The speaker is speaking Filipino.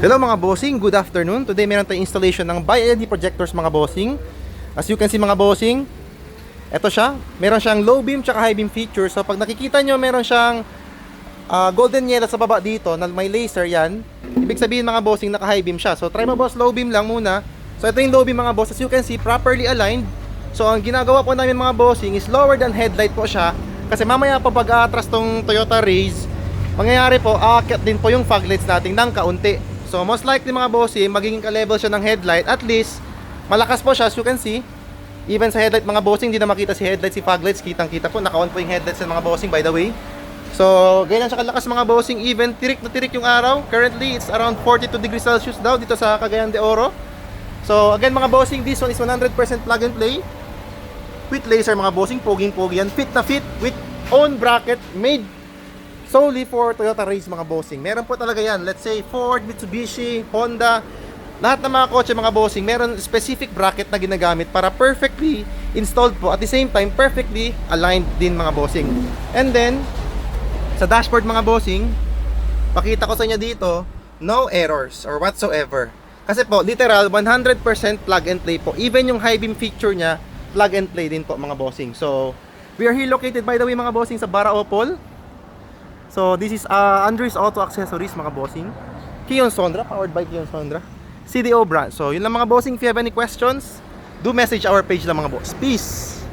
Hello mga bossing, good afternoon. Today meron tayong installation ng bi-LED projectors mga bossing. As you can see mga bossing, ito siya. Meron siyang low beam tsaka high beam feature. So pag nakikita nyo meron siyang golden yellow sa baba dito na may laser yan. Ibig sabihin mga bossing naka high beam siya. So try mo boss low beam lang muna. So ito yung low beam mga boss. As you can see properly aligned. So ang ginagawa po namin mga bossing is lower than headlight po siya. Kasi mamaya po pag atras tong Toyota Raze, mangyayari po aakyat din po yung foglights natin ng kaunti. So most likely mga bossing, magiging ka-level siya ng headlight. At least, malakas po siya as you can see. Even sa headlight mga bossing, hindi na makita si headlight, si foglights. Kitang-kita po, naka-on po yung headlights ng mga bossing by the way. So, ganyan siya kalakas mga bossing. Even tirik na tirik yung araw. Currently, it's around 42 degrees Celsius daw dito sa Cagayan de Oro. So, again mga bossing, this one is 100% plug and play. With laser mga bossing, poging-pogi yan. Fit na fit with own bracket made solely for Toyota Raze mga bossing. Meron po talaga yan. Let's say Ford, Mitsubishi, Honda, lahat ng mga kotse mga bossing, meron specific bracket na ginagamit para perfectly installed po. At the same time, perfectly aligned din mga bossing. And then, sa dashboard mga bossing, pakita ko sa inyo dito, no errors or whatsoever. Kasi po, literal, 100% plug and play po. Even yung high beam feature niya, plug and play din po mga bossing. So, we are here located by the way mga bossing sa Baraopol. So this is Andres Auto Accessories mga bossing. Keon Sondra, powered by Keon Sondra. CDO brand. So yun lang mga bossing. If you have any questions, do message our page lang mga boss. Peace!